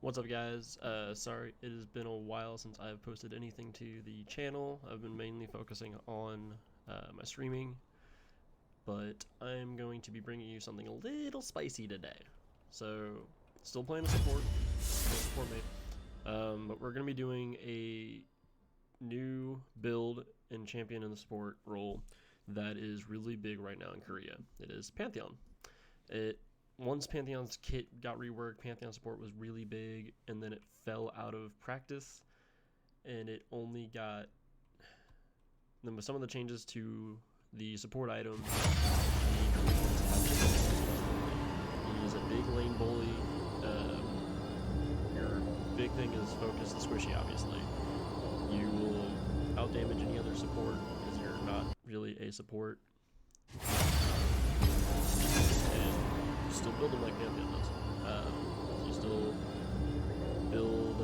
What's up, guys? Sorry, it has been a while since I've posted anything to the channel. I've been mainly focusing on my streaming, but I'm going to be bringing you something a little spicy today. So, still playing support mate, but we're going to be doing a new build and champion in the support role that is really big right now in Korea. It is Pantheon. Once Pantheon's kit got reworked, Pantheon support was really big, and then it fell out of practice, and it only got. Then with some of the changes to the support items, he's a big lane bully. Your big thing is focus the squishy, obviously. You will outdamage any other support because you're not really a support. Still build them like Pantheon does. You still build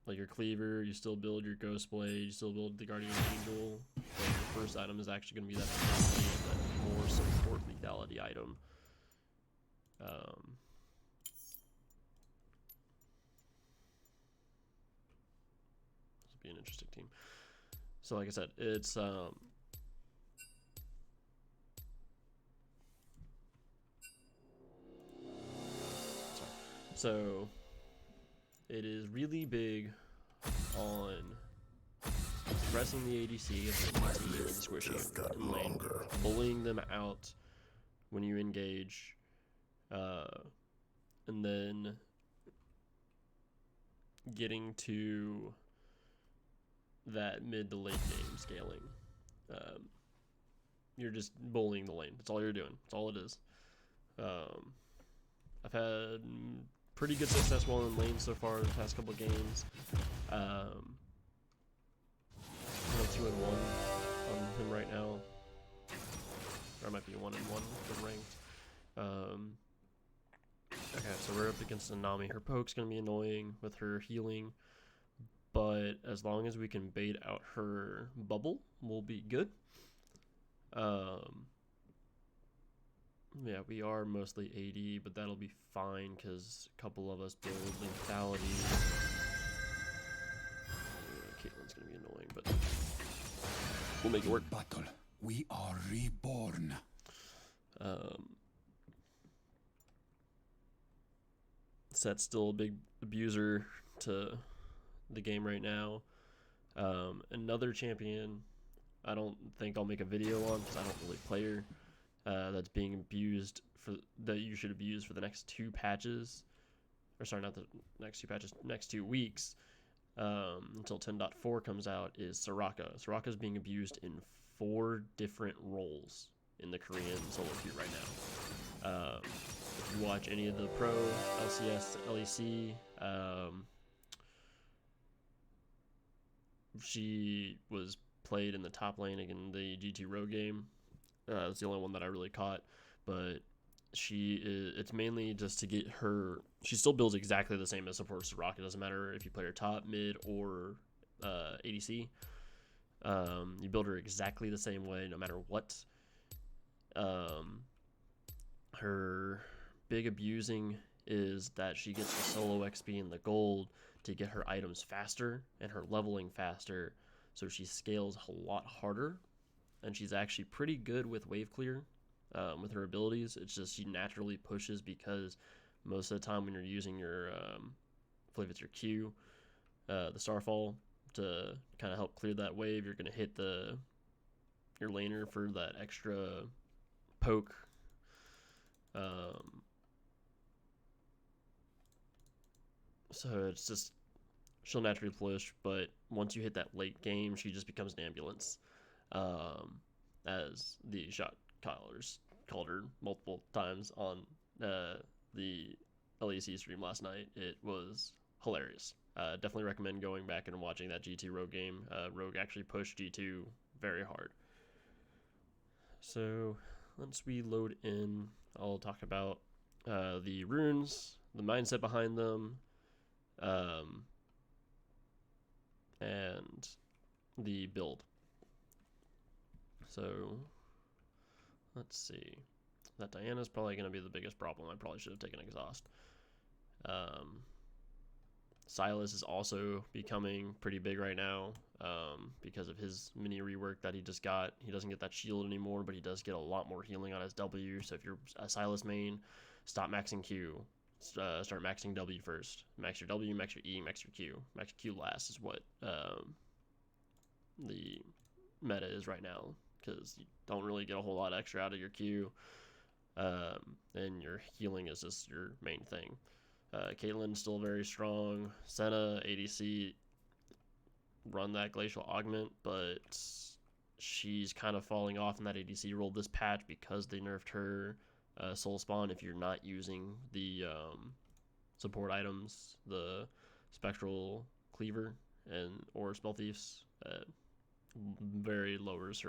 like your cleaver, you still build your ghost blade, you still build the guardian angel. But your first item is actually going to be that more support lethality item. This will be an interesting team. So like I said, it's So it is really big on suppressing the ADC of the team and the squishy in lane, bullying them out when you engage, and then getting to that mid to late game scaling. You're just bullying the lane. That's all you're doing. That's all it is. I've had pretty good success while in lane so far the past couple of games. I'm 2-1 on him right now. Or I might be 1-1 with ranked. Okay, so we're up against Nanami. Her poke's gonna be annoying with her healing, but as long as we can bait out her bubble, we'll be good. Yeah, we are mostly AD, but that'll be fine because a couple of us build lethality. Caitlyn's gonna be annoying, but we'll make it work. Battle, we are reborn. Set's still a big abuser to the game right now. Another champion I don't think I'll make a video on because I don't really play her. That's being abused that you should abuse for the next 2 patches, or sorry, not the next 2 patches, next 2 weeks, until 10.4 comes out, is Soraka. Soraka's being abused in 4 different roles in the Korean solo queue right now. If you watch any of the pro LCS, LEC, she was played in the top lane in the GT Rogue game. It's the only one that I really caught, but it's mainly just to get her. She still builds exactly the same as support Soraka. It doesn't matter if you play her top, mid, or ADC. You build her exactly the same way, no matter what. Her big abusing is that she gets the solo XP and the gold to get her items faster and her leveling faster, so she scales a lot harder. And she's actually pretty good with wave clear with her abilities. It's just she naturally pushes because most of the time when you're using your, I believe it's your Q, the Starfall, to kind of help clear that wave, you're going to hit your laner for that extra poke. So it's just, she'll naturally push, but once you hit that late game, she just becomes an ambulance. As the shot callers called her multiple times on the LEC stream last night. It was hilarious. Definitely recommend going back and watching that GT Rogue game. Rogue actually pushed G2 very hard. So once we load in, I'll talk about the runes, the mindset behind them, and the build. So let's see. That Diana's probably going to be the biggest problem. I probably should have taken exhaust. Silas is also becoming pretty big right now because of his mini rework that he just got. He doesn't get that shield anymore, but he does get a lot more healing on his W. So if you're a Silas main, stop maxing Q. Start maxing W first. Max your W, max your E, max your Q. Max your Q last is what the meta is right now, because you don't really get a whole lot extra out of your Q. And your healing is just your main thing. Caitlyn's still very strong. Senna, ADC, run that Glacial Augment, but she's kind of falling off in that ADC role this patch because they nerfed her Soul Spawn. If you're not using the support items, the Spectral Cleaver or Spell Thieves, very lowers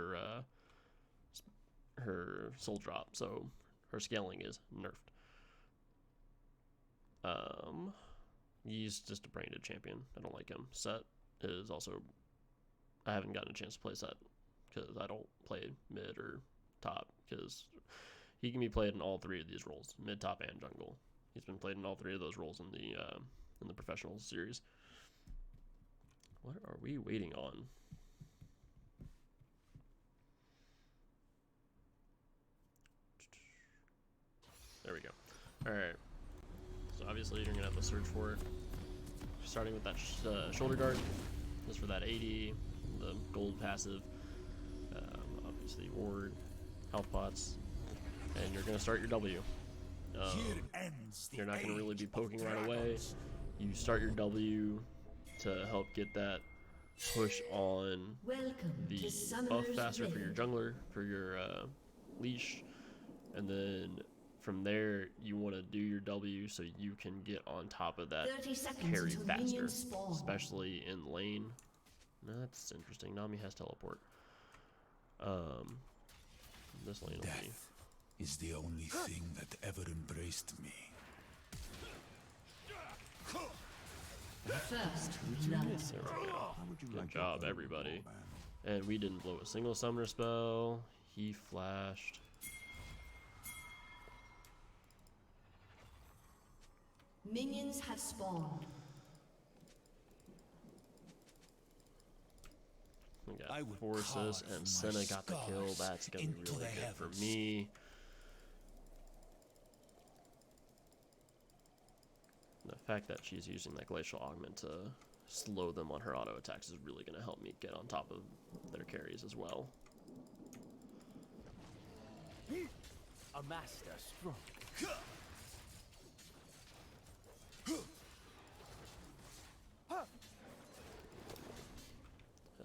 her soul drop, so her scaling is nerfed. He's just a brain dead champion. I don't like him. Set is also, I haven't gotten a chance to play Set because I don't play mid or top, because he can be played in all three of these roles, mid, top, and jungle. He's been played in all three of those roles in the professional series. What are we waiting on? There we go. All right. So obviously you're gonna have to search for it. Starting with that shoulder guard, just for that 80, the gold passive, obviously ward, health pots, and you're gonna start your W. You're not gonna really be poking right away. You start your W to help get that push on the buff faster for your jungler, for your leash, and then from there you want to do your W so you can get on top of that carry faster, especially in lane. That's interesting. Nami has teleport. This lane will be... is the only thing that ever embraced me. First There we go. Good job, everybody. And we didn't blow a single summoner spell. He flashed. Minions have spawned. We got Forces and Senna got the kill. That's gonna be really good for me. The fact that she's using that Glacial Augment to slow them on her auto attacks is really gonna help me get on top of their carries as well. A master stroke. Has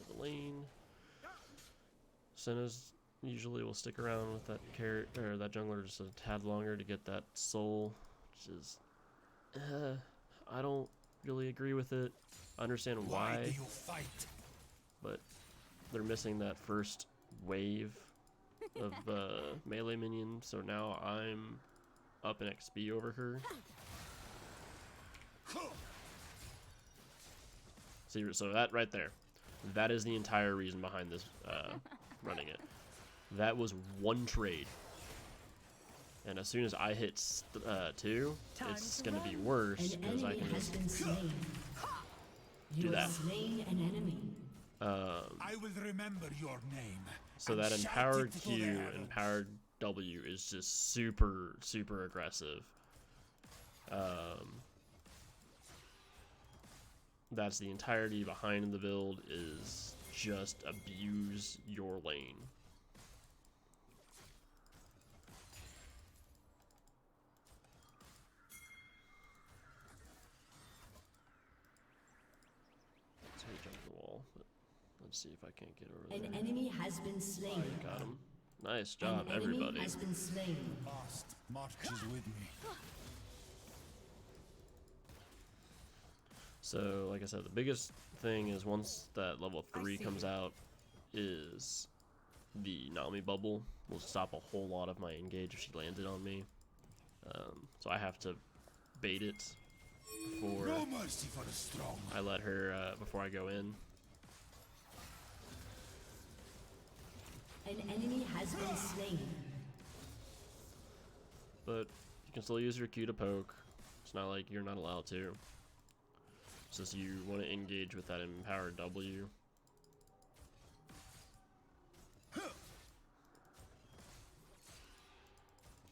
the lane. Senna's usually will stick around with that carry or that jungler just a tad longer to get that soul, which is I don't really agree with it. I understand why do you fight? But they're missing that first wave of melee minions, so now I'm up in XP over her. See, so that right there, that is the entire reason behind this running it. That was one trade, and as soon as I hit 2, it's gonna be worse because I can just do that. Slain an enemy. I will remember your name. So that empowered Q, empowered W is just super, super aggressive. That's the entirety behind the build, is just abuse your lane. So he jumped the wall, but let's see if I can't get over there. An enemy has been slain. Got him. Nice job, An enemy everybody. has been slain. Past marches with me. So, like I said, the biggest thing is once that level 3 comes out, is the Nami bubble will stop a whole lot of my engage if she landed on me. So I have to bait it before No mercy for the strong. I let her, before I go in. An enemy has been slain. But you can still use your Q to poke. It's not like you're not allowed to. It's just you want to engage with that empowered W.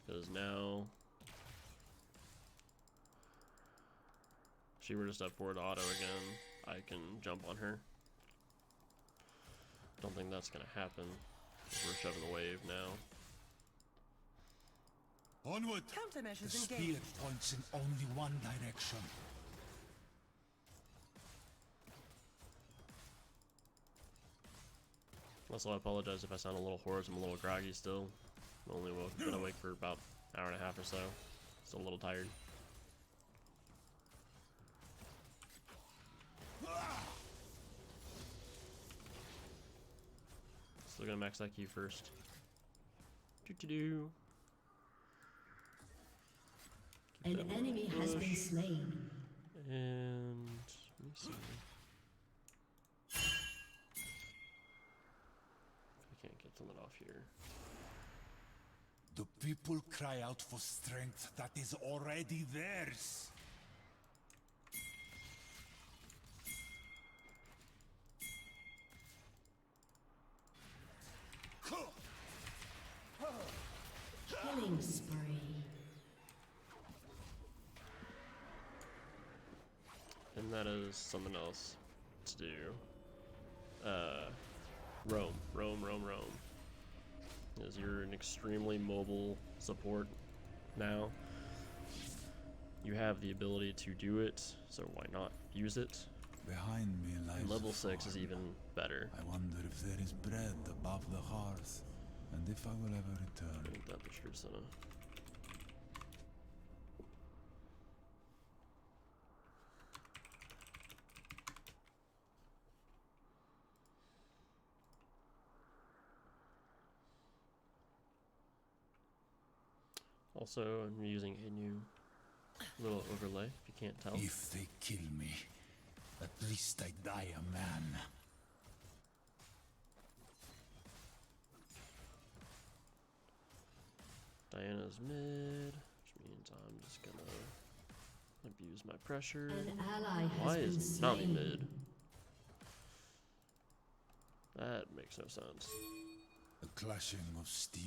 Because now, if she were to step forward auto again, I can jump on her. Don't think that's gonna happen. We're shoving the wave now. Onward! Countermeasures The spear engaged. points in only one direction. Also, I apologize if I sound a little hoarse. I'm a little groggy still. I'm only been awake for about an hour and a half or so. Still a little tired. Still gonna max that key first. Do. An enemy has been slain. And let me see. If I can't get something off here. The people cry out for strength that is already theirs. Killing spree. And that is something else to do. Roam. As you're an extremely mobile support now. You have the ability to do it, so why not use it? Behind me lies And level a 6 is farm. even better. I wonder if there is bread above the hearth, and if I will ever return. Ain't that the truth, Senna? Also, I'm using a new little overlay, if you can't tell. If they kill me, at least I die a man. Diana's mid, which means I'm just gonna abuse my pressure. An ally Why has been is Nami slain. mid? That makes no sense. The clashing of steel.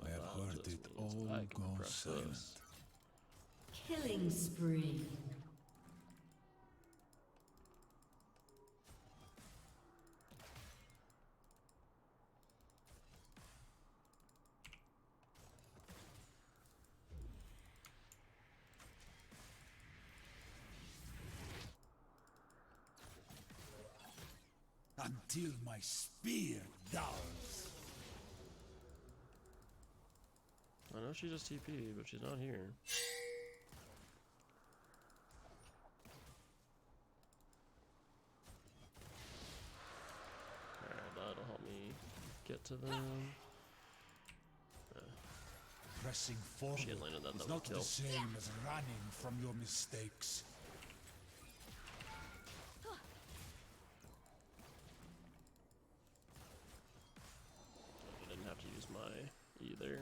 I have That heard just it means all I can go press silent. this. Killing spree. Until my spear dulls. I know she just TP, but she's not here. Alright, that'll help me get to them. Pressing forward She had landed that is double not kill. the same as running from your mistakes. I didn't have to use my E there.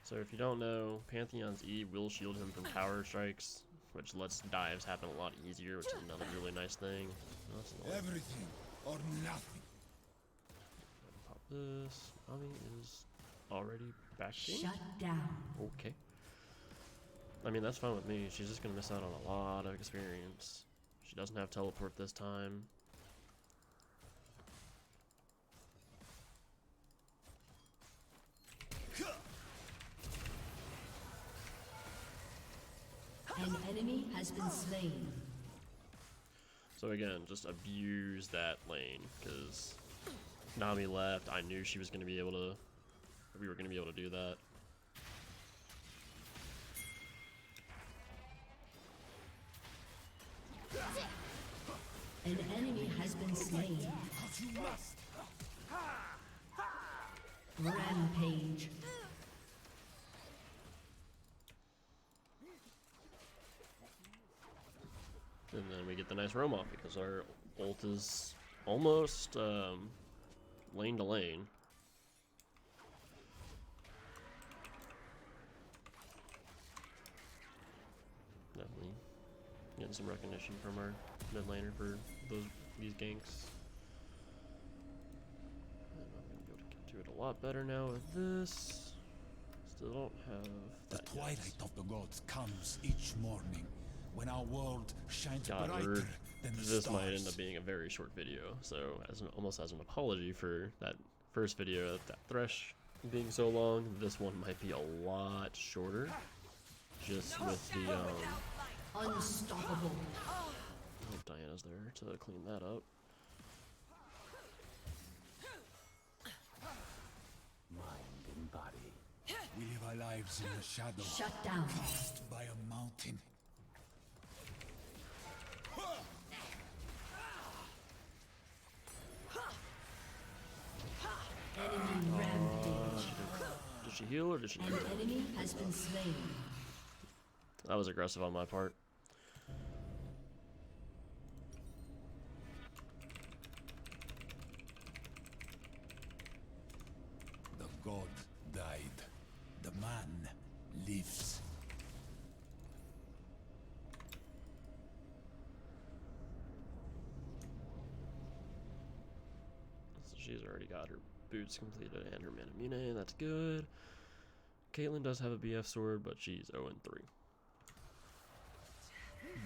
So if you don't know, Pantheon's E will shield him from tower strikes, which lets dives happen a lot easier, which is another really nice thing. Oh, that's annoying. Everything or nothing. Pop this. Nami is already back in? Shut down. Okay. I mean, that's fine with me. She's just gonna miss out on a lot of experience. She doesn't have teleport this time. An enemy has been slain. So again, just abuse that lane, because Nami left. I knew she was gonna be able to. We were gonna be able to do that. An enemy has been slain. You must. Rampage. And then we get the nice roam off because our ult is almost lane to lane. getting some recognition from our mid laner for these ganks. And I'm gonna be able to do it a lot better now with this. Still don't have The that twilight yet. of the gods comes each morning, when our world shines God, brighter than the this stars. might end up being a very short video, so almost as an apology for that first video, that Thresh being so long, this one might be a lot shorter, just with the, Unstoppable. I hope Diana's there to clean that up. Mind and body. We live our lives in the shadow, Shut down. cast by a mountain. Enemy rampage. Did she heal or did she An heal? enemy has been slain. That was aggressive on my part. The god died. The man lives. So she's already got her boots completed and her Manamune, that's good. Caitlyn does have a BF sword, but she's 0-3.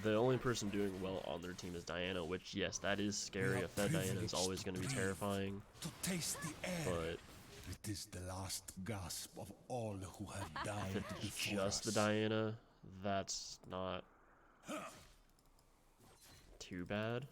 The only person doing well on their team is Diana, which, yes, that is scary. A fed Diana is always going to be terrifying, To taste the air. but It is the last gasp of all who have died if it's before just the us. Diana, that's not too bad.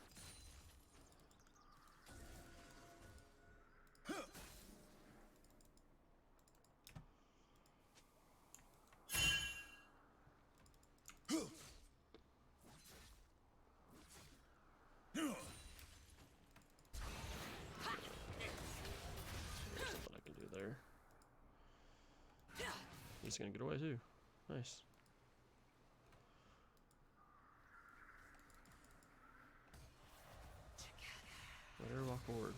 There's something I can do there. He's gonna get away too. Nice. Let her walk forward.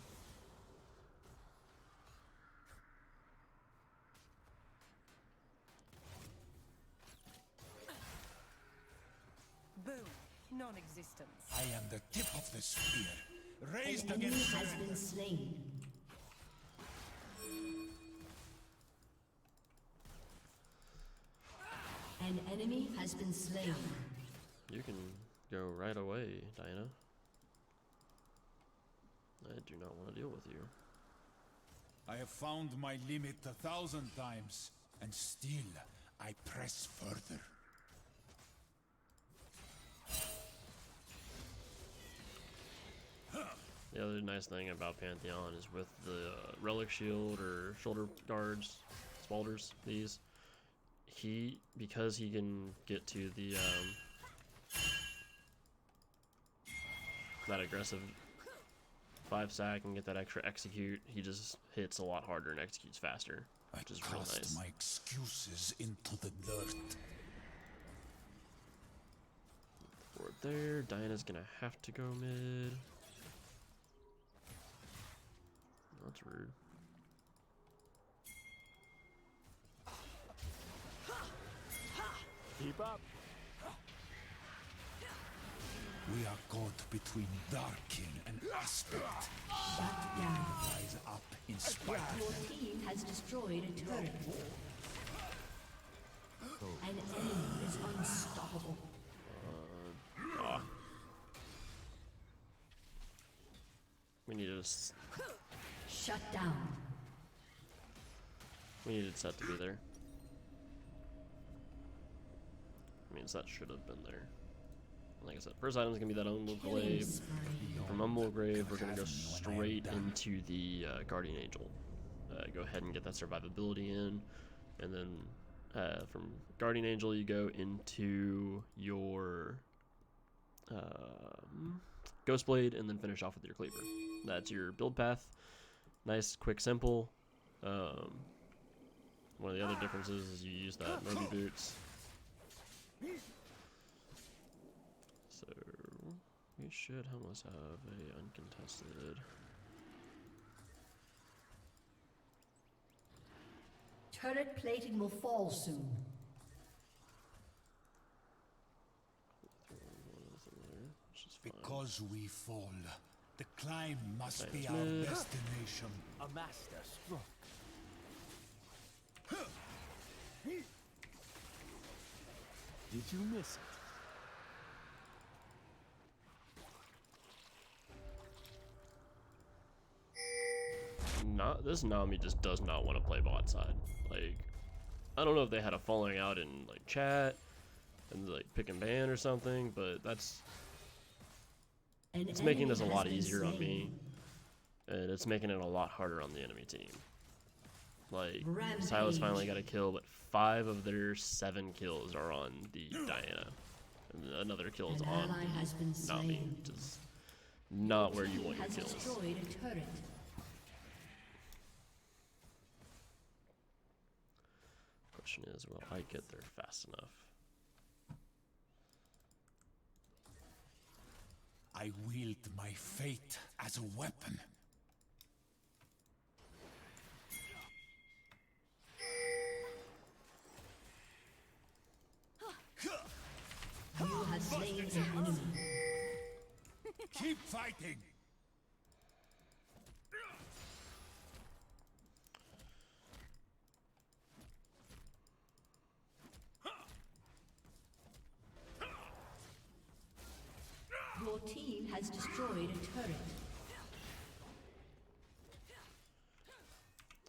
Boom. Non-existence. I am the tip of the spear, raised An enemy against has surrender. been slain. An enemy has been slain. You can go right away, Diana. I do not want to deal with you. I have found my limit 1,000 times, and still I press further. The other nice thing about Pantheon is with the relic shield or shoulder guards, spalders, these, because he can get to the that aggressive 5-stack and get that extra execute, he just hits a lot harder and executes faster, I which is real cast nice. my excuses into the dirt. Forward there, Diana's gonna have to go mid. That's rude. Keep up. We are caught between Darkin and Aspect. Shut down. Rise up in spite of Your team has destroyed a turret. An enemy is unstoppable. Ah. We needed Shut down. we needed set to be there. Means that should have been there. Like I said, first item is gonna be that Umbral Killing Glaive. spree. From Umbral Grave, we're gonna go straight into the Guardian Angel. Go ahead and get that survivability in, and then from Guardian Angel you go into your Ghostblade, and then finish off with your Cleaver. That's your build path. Nice, quick, simple. One of the other differences is you use that Moby Boots. So we should almost have a uncontested. Turret plating will fall soon. because we fall. The climb must be Nice our mid. destination. A master stroke. Did you miss it? Not this Nami just does not want to play bot side. Like, I don't know if they had a falling out in like chat and like pick and ban or something, but it's making this a lot easier on me, and it's making it a lot harder on the enemy team. Like, Silas finally got a kill, but 5 of their 7 kills are on the Diana, and another kill is on Nami, which is not where you want your kills. Destroyed a turret. Question is, will I get there fast enough? I wield my fate as a weapon. You have slain an enemy. Keep fighting! Your team has destroyed a turret.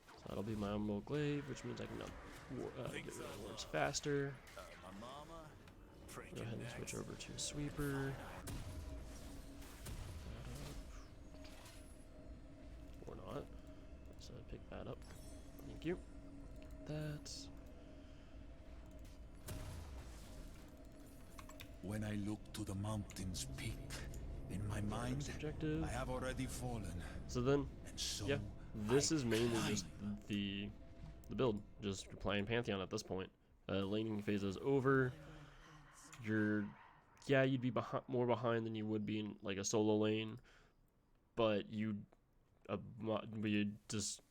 So that'll be my Emerald Glaive, which means I can get rid of wards faster. My mama, Go ahead and switch over to Sweeper. Or not. So pick that up. Thank you. That's When I look to the mountain's peak, in my mind, objective. I have already fallen. So then, And so yeah, this I is mainly climb. just the build. Just playing Pantheon at this point. Laning phase is over. You'd be more behind than you would be in like a solo lane, but you just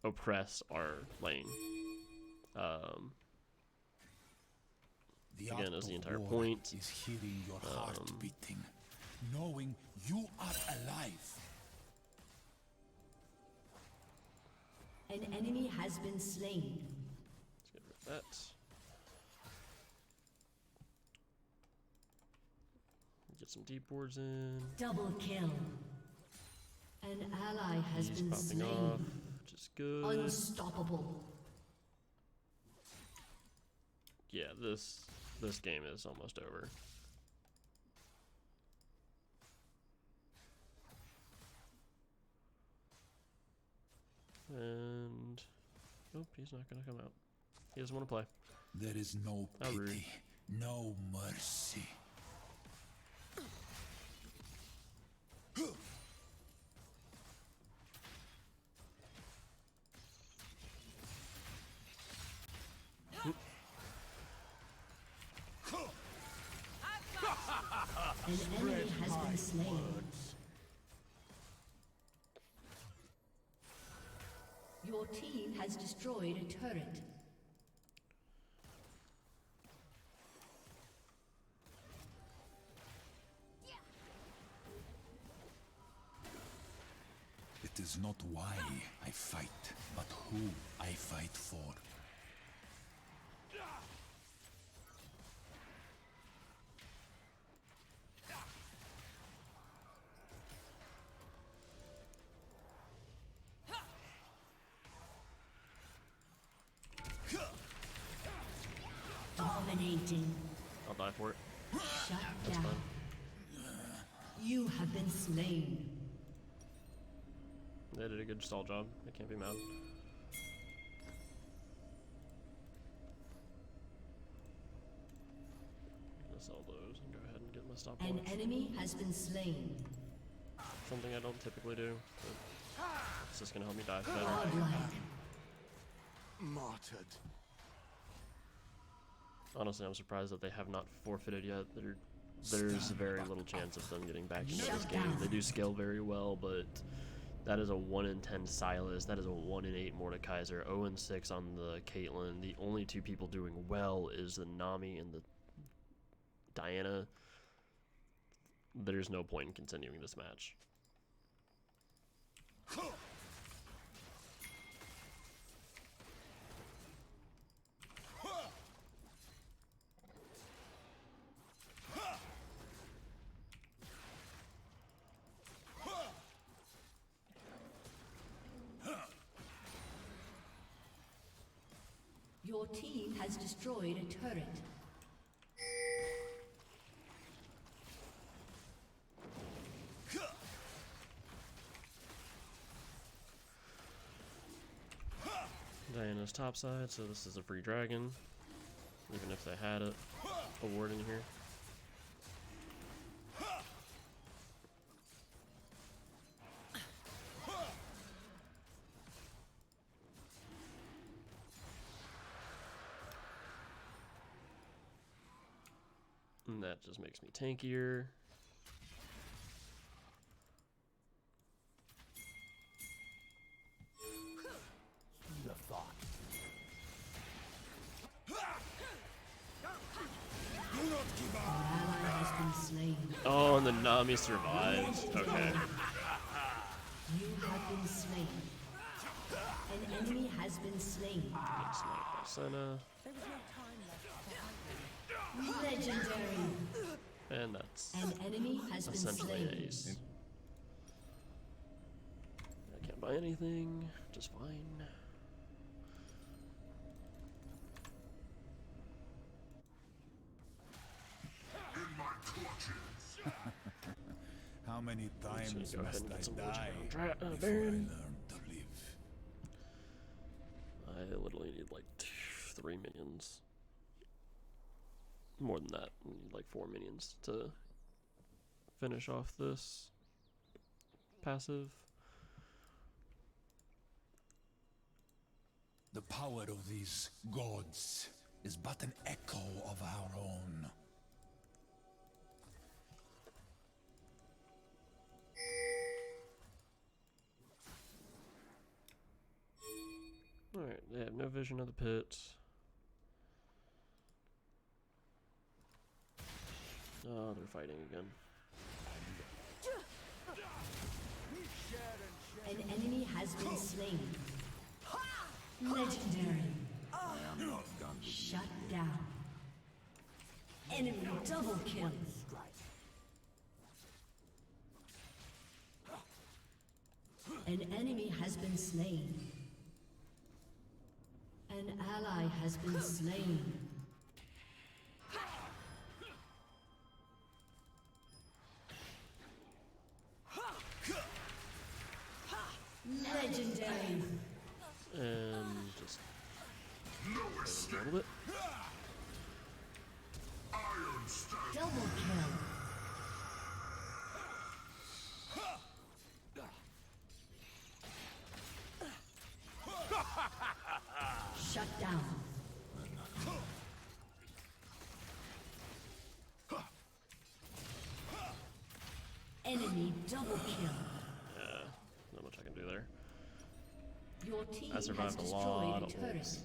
oppress our lane. The Again, art is the of entire war point. is hearing your heart beating, knowing you are alive. An enemy has been slain. Let's get rid of that. Get some deep wards in. Double kill. An ally has He's been popping slain. off, which is good. Unstoppable. Yeah, this game is almost over. And nope, he's not gonna come out. He doesn't want to play. There is no How rude. pity, no mercy. An enemy has been slain. Your team has destroyed a turret. It is not why I fight, but who I fight for. Dominating. I'll die for it. Shut That's down. fine. You have been slain. They did a good stall job. I can't be mad. I'm gonna sell those and go ahead and get my An stopwatch. enemy has been slain. Something I don't typically do, but it's just gonna help me die better. Godlike. martyred. Honestly, I'm surprised that they have not forfeited yet. There's very little chance of them getting back into this game. They do scale very well, but that is a 1 in 10 Silas. That is a 1 in 8 Mordekaiser. 0 in 6 on the Caitlyn. The only two people doing well is the Nami and the Diana. there's no point in continuing this match. Your team has destroyed a turret. Diana's topside, so this is a free dragon, even if they had a ward in here. And that just makes me tankier. The thought. Do not give An up! ally has been slain. Oh, and the Nami survived. Okay. You have been slain. An enemy has been slain. Get sniped by Senna. There was no time left to hide. Legendary. And that's An enemy has been essentially slain. an ace. I can't buy anything, just fine. How many times Just gonna go ahead must and get some I die Baron. before I learn to live? I literally need like 3 minions. More than that, I need like 4 minions to finish off this passive. The power of these gods is but an echo of our own. Alright, they have no vision of the pit. Oh, they're fighting again. An enemy has been slain. Legendary. Shut down. Enemy double kill. An enemy has been slain. An ally has been slain. Legendary. And just a little bit. Double kill. Shut down. Enemy double kill. Yeah, not much I can do there. Your team I has survived a destroyed lot a of turret. ults.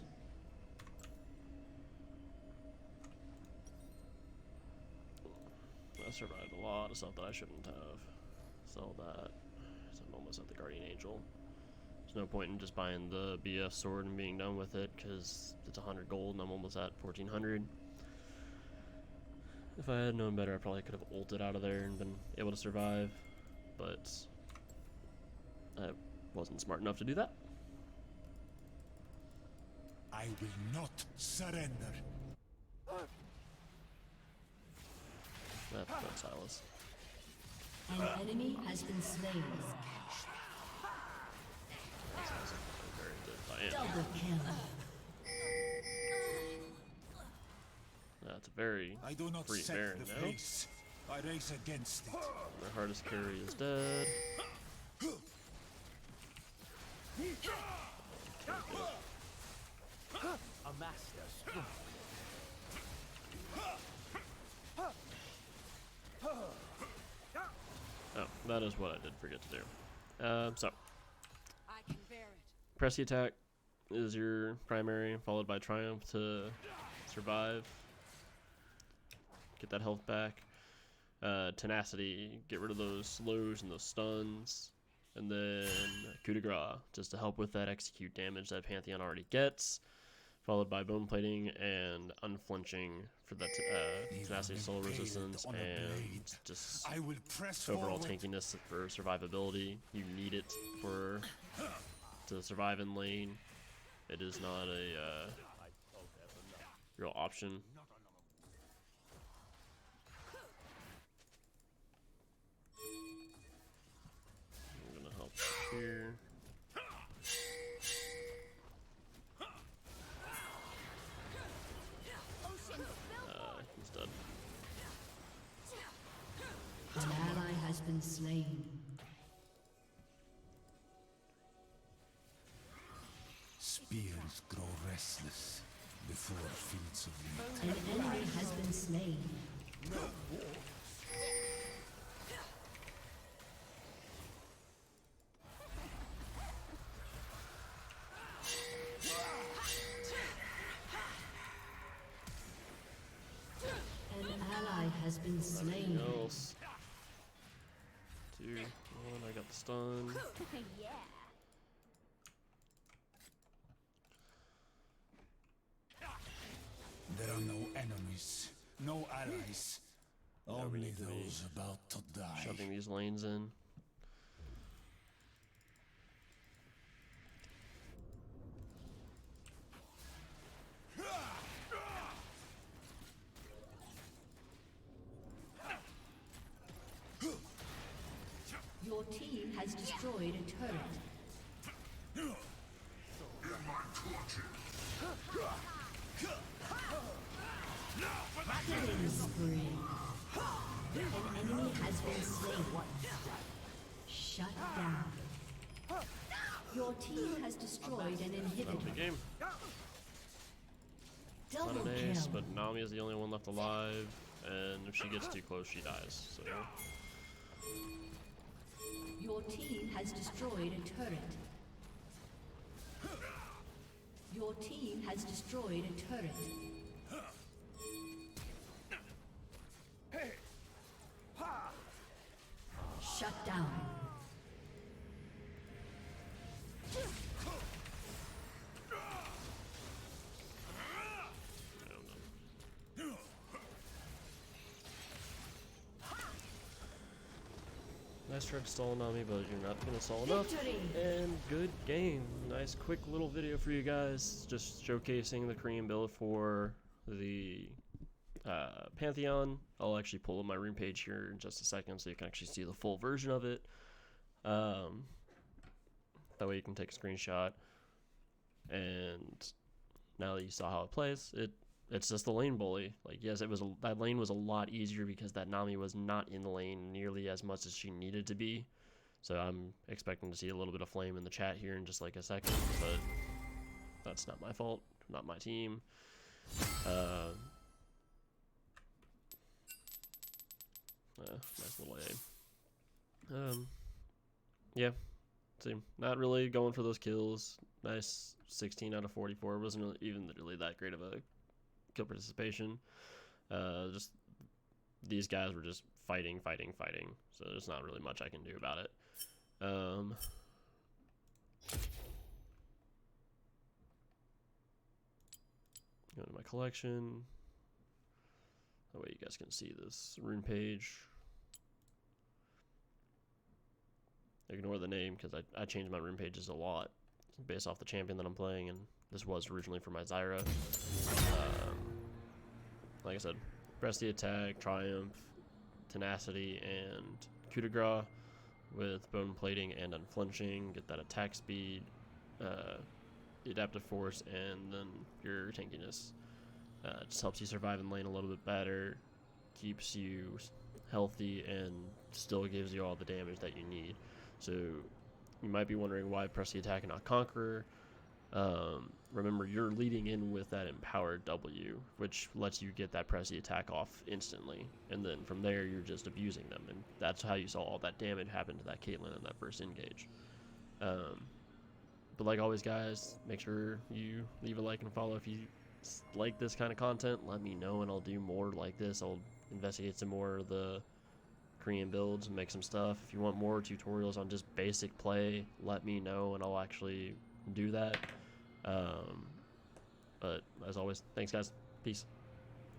I survived a lot of stuff that I shouldn't have. Sell that. So I'm almost at the Guardian Angel. There's no point in just buying the BF sword and being done with it, because it's 100 gold and I'm almost at 1400. If I had known better, I probably could have ulted out of there and been able to survive, but I wasn't smart enough to do that. I will not surrender. That's Silas. An enemy has been slain. Very good Diana. Double kill. That's a very I do not free set Baron the now. pace. I race against it. Their hardest carry is dead. A master stroke. Oh, that is what I did forget to do. So, I can bear it. press the attack is your primary, followed by Triumph to survive. Get that health back. Tenacity, get rid of those slows and those stuns. And then coup de grace, just to help with that execute damage that Pantheon already gets. Followed by bone plating and unflinching for that tenacity soul resistance and just overall tankiness for survivability. You need it to survive in lane. It is not a real option. I'm gonna help here. He's dead. An ally has been slain. Spears grow restless before fields of meat. An enemy has been slain. An ally has been slain. Nothing else. 2, 1, I got the stun. There are no enemies, no allies, only those about to die. Shoving these lanes in. Your team has destroyed a turret. Killing spree. An enemy has been slain. Shut down. Your team has destroyed an That was the inhibitor. game. Not Double an ace, kill. but Nami is the only one left alive, and if she gets too close, she dies. So Your team has destroyed a turret. Your team has destroyed a turret. Shut down. nice try to stall Nami, but you're not gonna stall enough. Victory! And good game. Nice quick little video for you guys, just showcasing the Korean build for the Pantheon. I'll actually pull up my rune page here in just a second so you can actually see the full version of it. That way you can take a screenshot. And now that you saw how it plays, it's just the lane bully. Like, yes, that lane was a lot easier because that Nami was not in the lane nearly as much as she needed to be. So I'm expecting to see a little bit of flame in the chat here in just like a second, but that's not my fault, not my team. Nice little A. Yeah. See, not really going for those kills. Nice 16 out of 44. Wasn't really, even really that great of a kill participation. Just these guys were just fighting. So there's not really much I can do about it. Go to my collection. That way you guys can see this rune page. Ignore the name because I change my rune pages a lot based off the champion that I'm playing, and this was originally for my Zyra. Like I said, press the attack, triumph, tenacity, and coup de grace with bone plating and unflinching. Get that attack speed, the adaptive force, and then your tankiness. Just helps you survive in lane a little bit better, keeps you healthy, and still gives you all the damage that you need. So you might be wondering why press the attack and not conqueror. Remember, you're leading in with that empowered W, which lets you get that press the attack off instantly, and then from there you're just abusing them, and that's how you saw all that damage happen to that Caitlyn in that first engage. But like always, guys, make sure you leave a like and follow if you like this kind of content. Let me know and I'll do more like this. I'll investigate some more of the Korean builds and make some stuff. If you want more tutorials on just basic play, let me know and I'll actually do that. But as always, thanks guys. Peace.